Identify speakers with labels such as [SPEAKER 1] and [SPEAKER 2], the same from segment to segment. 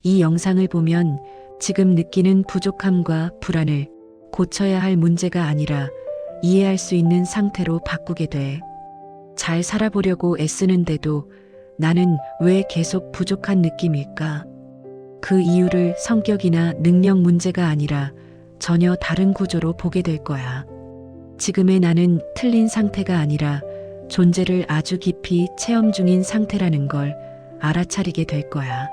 [SPEAKER 1] 이 영상을 보면 지금 느끼는 부족함과 불안을 고쳐야 할 문제가 아니라 이해할 수 있는 상태로 바꾸게 돼. 잘 살아보려고 애쓰는데도 나는 왜 계속 부족한 느낌일까? 그 이유를 성격이나 능력 문제가 아니라 전혀 다른 구조로 보게 될 거야. 지금의 나는 틀린 상태가 아니라 존재를 아주 깊이 체험 중인 상태라는 걸 알아차리게 될 거야.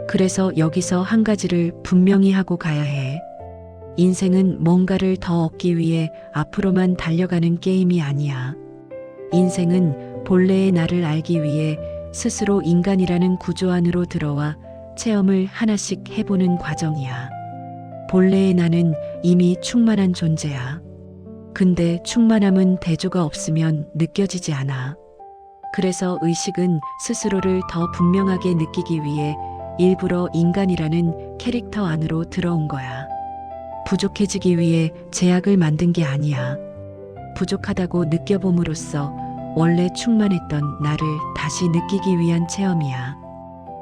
[SPEAKER 1] 그래서 여기서 한 가지를 분명히 하고 가야 해. 인생은 뭔가를 더 얻기 위해 앞으로만 달려가는 게임이 아니야. 인생은 본래의 나를 알기 위해 스스로 인간이라는 구조 안으로 들어와 체험을 하나씩 해보는 과정이야. 본래의 나는 이미 충만한 존재야. 근데 충만함은 대조가 없으면 느껴지지 않아. 그래서 의식은 스스로를 더 분명하게 느끼기 위해 일부러 인간이라는 캐릭터 안으로 들어온 거야. 부족해지기 위해 제약을 만든 게 아니야. 부족하다고 느껴봄으로써 원래 충만했던 나를 다시 느끼기 위한 체험이야.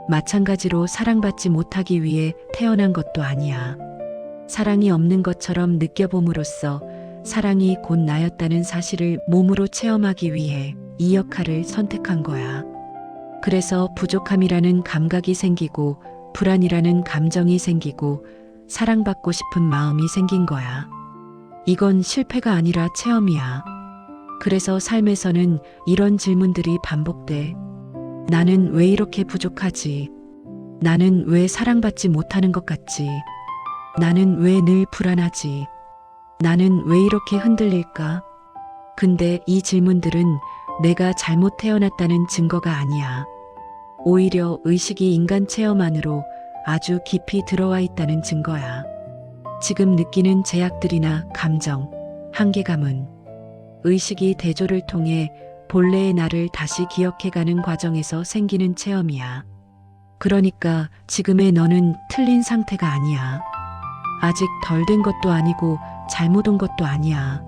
[SPEAKER 1] 마찬가지로 사랑받지 못하기 위해 태어난 것도 아니야. 사랑이 없는 것처럼 느껴봄으로써 사랑이 곧 나였다는 사실을 몸으로 체험하기 위해 이 역할을 선택한 거야. 그래서 부족함이라는 감각이 생기고 불안이라는 감정이 생기고 사랑받고 싶은 마음이 생긴 거야. 이건 실패가 아니라 체험이야. 그래서 삶에서는 이런 질문들이 반복돼. 나는 왜 이렇게 부족하지? 나는 왜 사랑받지 못하는 것 같지? 나는 왜 늘 불안하지? 나는 왜 이렇게 흔들릴까? 근데 이 질문들은 내가 잘못 태어났다는 증거가 아니야. 오히려 의식이 인간 체험 안으로 아주 깊이 들어와 있다는 증거야. 지금 느끼는 제약들이나 감정, 한계감은 의식이 대조를 통해 본래의 나를 다시 기억해가는 과정에서 생기는 체험이야. 그러니까 지금의 너는 틀린 상태가 아니야. 아직 덜 된 것도 아니고 잘못 온 것도 아니야.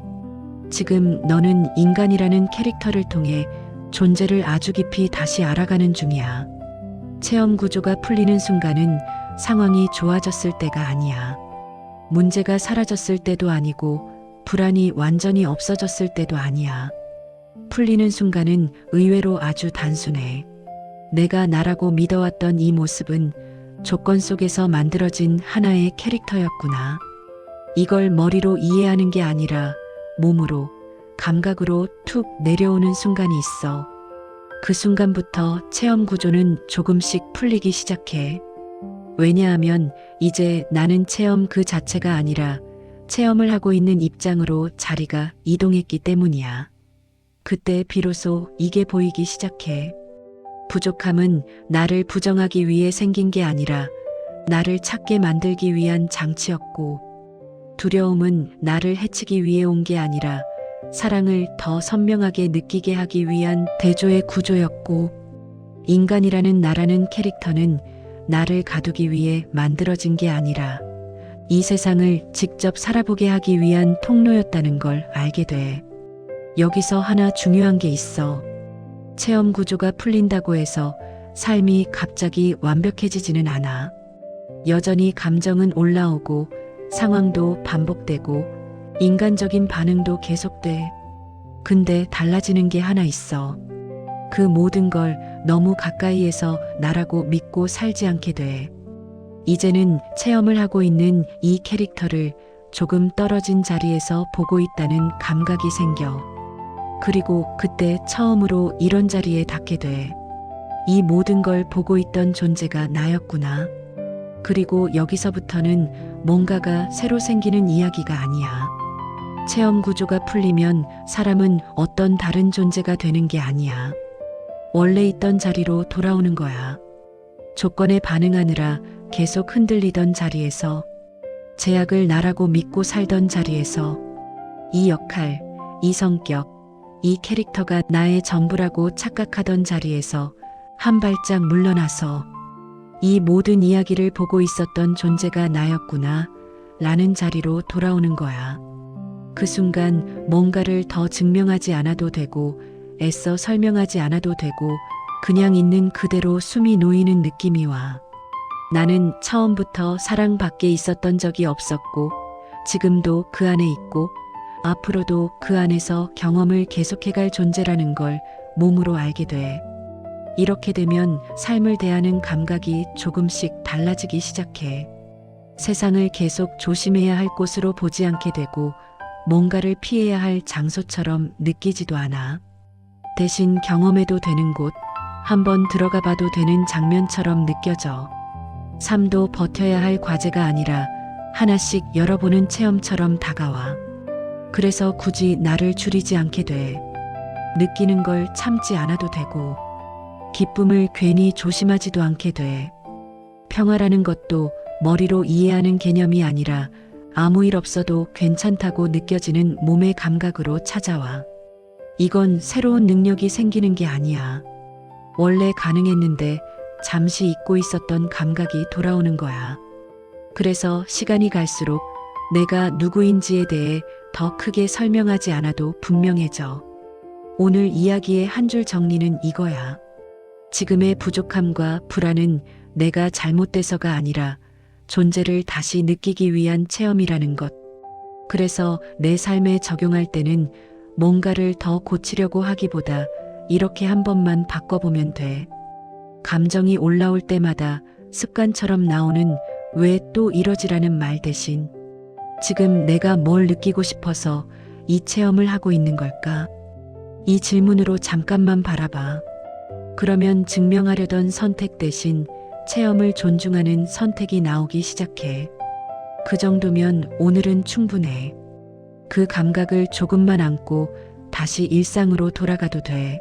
[SPEAKER 1] 지금 너는 인간이라는 캐릭터를 통해 존재를 아주 깊이 다시 알아가는 중이야. 체험 구조가 풀리는 순간은 상황이 좋아졌을 때가 아니야. 문제가 사라졌을 때도 아니고 불안이 완전히 없어졌을 때도 아니야. 풀리는 순간은 의외로 아주 단순해. 내가 나라고 믿어왔던 이 모습은 조건 속에서 만들어진 하나의 캐릭터였구나. 이걸 머리로 이해하는 게 아니라 몸으로, 감각으로 툭 내려오는 순간이 있어. 그 순간부터 체험 구조는 조금씩 풀리기 시작해. 왜냐하면 이제 나는 체험 그 자체가 아니라 체험을 하고 있는 입장으로 자리가 이동했기 때문이야. 그때 비로소 이게 보이기 시작해. 부족함은 나를 부정하기 위해 생긴 게 아니라 나를 찾게 만들기 위한 장치였고, 두려움은 나를 해치기 위해 온 게 아니라 사랑을 더 선명하게 느끼게 하기 위한 대조의 구조였고, 인간이라는 나라는 캐릭터는 나를 가두기 위해 만들어진 게 아니라 이 세상을 직접 살아보게 하기 위한 통로였다는 걸 알게 돼. 여기서 하나 중요한 게 있어. 체험 구조가 풀린다고 해서 삶이 갑자기 완벽해지지는 않아. 여전히 감정은 올라오고 상황도 반복되고 인간적인 반응도 계속돼. 근데 달라지는 게 하나 있어. 그 모든 걸 너무 가까이에서 나라고 믿고 살지 않게 돼. 이제는 체험을 하고 있는 이 캐릭터를 조금 떨어진 자리에서 보고 있다는 감각이 생겨. 그리고 그때 처음으로 이런 자리에 닿게 돼. 이 모든 걸 보고 있던 존재가 나였구나. 그리고 여기서부터는 뭔가가 새로 생기는 이야기가 아니야. 체험 구조가 풀리면 사람은 어떤 다른 존재가 되는 게 아니야. 원래 있던 자리로 돌아오는 거야. 조건에 반응하느라 계속 흔들리던 자리에서, 제약을 나라고 믿고 살던 자리에서, 이 역할, 이 성격, 이 캐릭터가 나의 전부라고 착각하던 자리에서 한 발짝 물러나서 이 모든 이야기를 보고 있었던 존재가 나였구나 라는 자리로 돌아오는 거야. 그 순간 뭔가를 더 증명하지 않아도 되고 애써 설명하지 않아도 되고 그냥 있는 그대로 숨이 놓이는 느낌이 와. 나는 처음부터 사랑밖에 있었던 적이 없었고, 지금도 그 안에 있고, 앞으로도 그 안에서 경험을 계속해갈 존재라는 걸 몸으로 알게 돼. 이렇게 되면 삶을 대하는 감각이 조금씩 달라지기 시작해. 세상을 계속 조심해야 할 곳으로 보지 않게 되고, 뭔가를 피해야 할 장소처럼 느끼지도 않아. 대신 경험해도 되는 곳, 한번 들어가 봐도 되는 장면처럼 느껴져. 삶도 버텨야 할 과제가 아니라 하나씩 열어보는 체험처럼 다가와. 그래서 굳이 나를 줄이지 않게 돼. 느끼는 걸 참지 않아도 되고, 기쁨을 괜히 조심하지도 않게 돼. 평화라는 것도 머리로 이해하는 개념이 아니라 아무 일 없어도 괜찮다고 느껴지는 몸의 감각으로 찾아와. 이건 새로운 능력이 생기는 게 아니야. 원래 가능했는데 잠시 잊고 있었던 감각이 돌아오는 거야. 그래서 시간이 갈수록 내가 누구인지에 대해 더 크게 설명하지 않아도 분명해져. 오늘 이야기의 한 줄 정리는 이거야. 지금의 부족함과 불안은 내가 잘못돼서가 아니라 존재를 다시 느끼기 위한 체험이라는 것. 그래서 내 삶에 적용할 때는 뭔가를 더 고치려고 하기보다 이렇게 한 번만 바꿔보면 돼. 감정이 올라올 때마다 습관처럼 나오는 왜 또 이러지라는 말 대신 지금 내가 뭘 느끼고 싶어서 이 체험을 하고 있는 걸까? 이 질문으로 잠깐만 바라봐. 그러면 증명하려던 선택 대신 체험을 존중하는 선택이 나오기 시작해. 그 정도면 오늘은 충분해. 그 감각을 조금만 안고 다시 일상으로 돌아가도 돼.